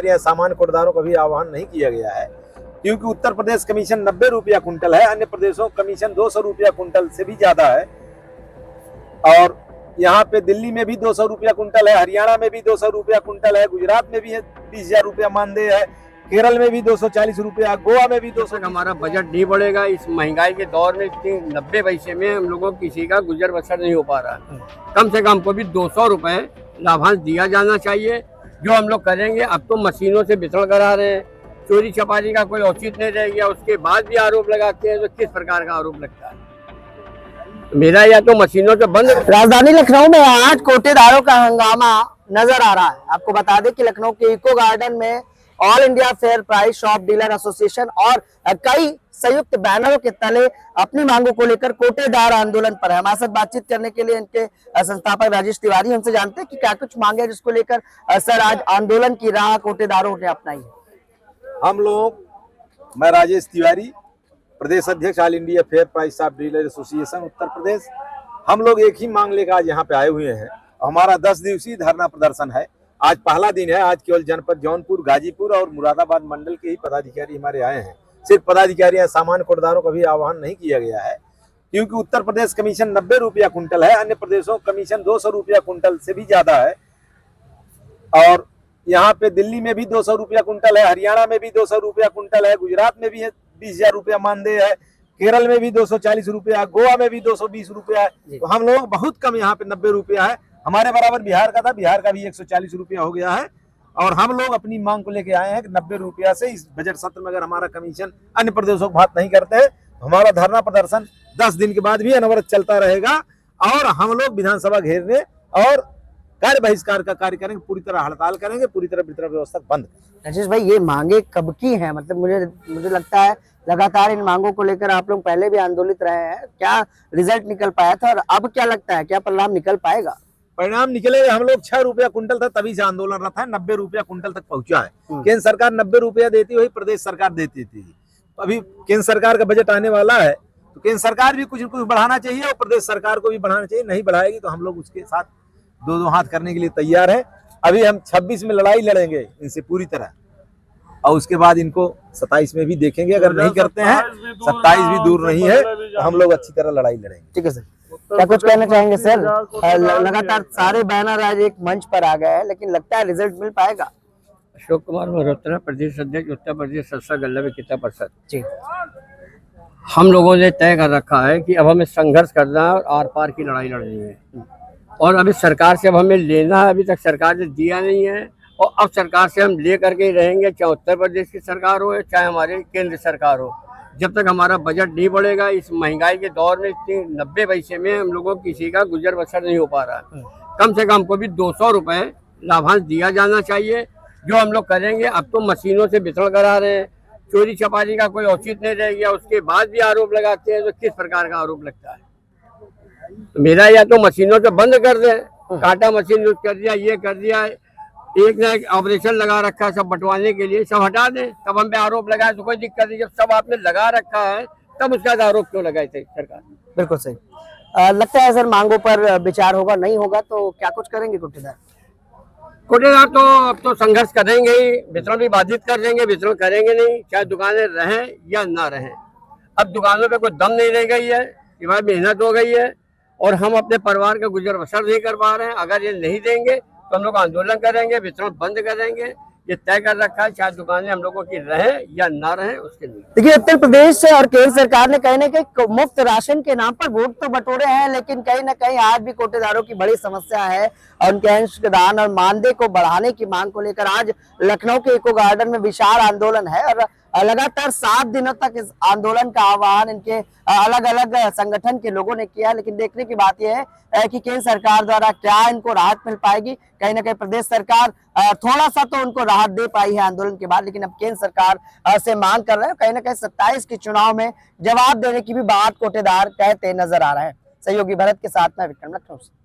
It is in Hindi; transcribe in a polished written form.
पदाधिकारी या सामान्य कोटदारों का भी आह्वान नहीं किया गया है, क्योंकि उत्तर प्रदेश कमीशन 90 रुपया कुंटल है, अन्य प्रदेशों कमीशन 200 रुपया कुंटल से भी ज्यादा है। और यहाँ पे दिल्ली में भी 200 रुपया कुंटल है, हरियाणा में भी 200 रुपया कुंटल है, गुजरात में भी 20,000 रुपया मानदेय है, केरल में भी 240 रुपया, गोवा में भी 200। हमारा बजट नहीं बढ़ेगा इस महंगाई के दौर में, इतनी 90 पैसे में हम लोगों किसी का गुजर बसर नहीं हो पा रहा है। कम से कम हमको भी 200 रुपए लाभांश दिया जाना चाहिए। जो हम लोग करेंगे, अब तो मशीनों से वितरण करा रहे हैं, चोरी छपारी का कोई औचित्य नहीं रह गया, उसके बाद भी आरोप लगाते हैं। तो किस प्रकार का आरोप लगता है? मेरा या तो मशीनों से बंद। राजधानी लखनऊ में आज कोटेदारों का हंगामा नजर आ रहा है। आपको बता दें कि लखनऊ के इको गार्डन में all India Fair Price Shop Dealer association और कई संयुक्त बैनरों के तले अपनी मांगों को लेकर कोटेदार आंदोलन पर है। हमारे साथ बातचीत करने के लिए इनके संस्थापक राजेश तिवारी, हमसे जानते हैं कि क्या कुछ मांगे जिसको लेकर सर आज आंदोलन की राह कोटेदारों ने अपनाई है। हम लोग, मैं राजेश तिवारी, प्रदेश अध्यक्ष All India Fair Price Shop Dealer Association Uttar Pradesh, हम लोग एक ही मांग लेकर आज यहाँ पे आए हुए हैं। हमारा 10 दिवसीय धरना प्रदर्शन है। आज पहला दिन है। आज केवल जनपद जौनपुर, गाजीपुर और मुरादाबाद मंडल के ही पदाधिकारी हमारे आए हैं। सिर्फ पदाधिकारी या सामान्य कोटदारों का भी आह्वान नहीं किया गया है, क्योंकि उत्तर प्रदेश कमीशन 90 रुपया कुंटल है, अन्य प्रदेशों कमीशन 200 रुपया कुंटल से भी ज्यादा है। और यहाँ पे दिल्ली में भी 200 रुपया कुंटल है, हरियाणा में भी 200 रुपया कुंटल है, गुजरात में भी 20,000 रुपया मानदेय है, केरल में भी 240 रुपया, गोवा में भी 220 रुपया है। तो हम लोग बहुत कम, यहाँ पे 90 रुपया है। हमारे बराबर बिहार का था, बिहार का भी 140 रुपया हो गया है। और हम लोग अपनी मांग को लेके आए हैं कि 90 रुपया से इस बजट सत्र में अगर हमारा कमीशन अन्य प्रदेशों को बात नहीं करते हैं, हमारा धरना प्रदर्शन 10 दिन के बाद भी अनवरत चलता रहेगा। और हम लोग विधानसभा घेरने और कार्य बहिष्कार का कार्य करेंगे, पूरी तरह हड़ताल करेंगे, पूरी तरह वितरण व्यवस्था बंद। राजेश भाई, ये मांगे कब की हैं? मतलब मुझे लगता है लगातार इन मांगों को लेकर आप लोग पहले भी आंदोलित रहे हैं। क्या रिजल्ट निकल पाया था और अब क्या लगता है, क्या परिणाम निकल पाएगा? परिणाम निकलेगा। हम लोग 6 रुपया कुंटल था तभी से आंदोलन रहा है, 90 रुपया कुंटल तक पहुंचा है। केंद्र सरकार 90 रुपया देती, वही प्रदेश सरकार देती थी। अभी केंद्र सरकार का बजट आने वाला है, तो केंद्र सरकार भी कुछ न कुछ बढ़ाना चाहिए और प्रदेश सरकार को भी बढ़ाना चाहिए। नहीं बढ़ाएगी तो हम लोग उसके साथ दो हाथ करने के लिए तैयार है। अभी हम 26 में लड़ाई लड़ेंगे इनसे पूरी तरह, और उसके बाद इनको 27 में भी देखेंगे। अगर नहीं करते हैं, 27 भी दूर नहीं है, तो हम लोग अच्छी तरह लड़ाई लड़ेंगे। ठीक है सर, क्या कुछ कहना चाहेंगे सर? लगातार सारे बैनर आज एक मंच पर आ गए हैं, लेकिन लगता है रिजल्ट मिल पाएगा? अशोक कुमार मल्होत्रा, प्रदेश अध्यक्ष उत्तर प्रदेश सत्सा गल्ला विक्रेता परिषद जी। हम लोगों ने तय कर रखा है कि अब हमें संघर्ष करना है और आर पार की लड़ाई लड़नी है। और अभी सरकार से अब हमें लेना है, अभी तक सरकार ने दिया नहीं है, और अब सरकार से हम ले करके ही रहेंगे, चाहे उत्तर प्रदेश की सरकार हो चाहे हमारे केंद्र सरकार हो। जब तक हमारा बजट नहीं बढ़ेगा इस महंगाई के दौर में, इतनी 90 पैसे में हम लोगों किसी का गुजर बसर नहीं हो पा रहा है। कम से कम हमको भी 200 रुपए लाभांश दिया जाना चाहिए। जो हम लोग करेंगे, अब तो मशीनों से वितरण करा रहे हैं, चोरी छपारी का कोई औचित्य नहीं रह गया, उसके बाद भी आरोप लगाते हैं। तो किस प्रकार का आरोप लगता है? तो मेरा या तो मशीनों से बंद कर दे, कांटा मशीन यूज कर दिया, ये कर दिया, एक ना एक ऑपरेशन लगा रखा है सब बंटवाने के लिए, सब हटा दें, तब हम पे आरोप लगाए तो कोई दिक्कत नहीं। जब सब आपने लगा रखा है तब उसका आरोप क्यों लगाए थे सरकार? बिल्कुल सही। लगता है सर मांगों पर विचार होगा, नहीं होगा तो क्या कुछ करेंगे कोटेदार? कोटेदार तो अब तो संघर्ष करेंगे ही, वितरण भी बाधित कर देंगे, वितरण करेंगे नहीं, चाहे दुकानें रहें या ना रहें। अब दुकानों पे कोई दम नहीं रह गई है, ये मेहनत हो गई है और हम अपने परिवार का गुजर बसर नहीं कर पा रहे हैं। अगर ये नहीं देंगे तो हम लोग आंदोलन करेंगे, वितरण बंद करेंगे। ये तय कर रखा है, चाहे दुकानें हम लोगों की रहे या ना रहे, उसके लिए। देखिए, उत्तर प्रदेश और केंद्र सरकार ने कहीं न कहीं मुफ्त राशन के नाम पर वोट तो बटोरे हैं, लेकिन कहीं न कहीं आज भी कोटेदारों की बड़ी समस्या है और उनके अंशदान और मानदेय को बढ़ाने की मांग को लेकर आज लखनऊ के इको गार्डन में विशाल आंदोलन है। और लगातार 7 दिनों तक इस आंदोलन का आह्वान इनके अलग अलग संगठन के लोगों ने किया। लेकिन देखने की बात यह है कि केंद्र सरकार द्वारा क्या इनको राहत मिल पाएगी? कहीं ना कहीं प्रदेश सरकार थोड़ा सा तो उनको राहत दे पाई है आंदोलन के बाद, लेकिन अब केंद्र सरकार से मांग कर रहे हैं। कहीं ना कहीं 27 के चुनाव में जवाब देने की भी बात कोटेदार कहते नजर आ रहे हैं। सहयोगी भरत के साथ में विक्रम लखनऊ से।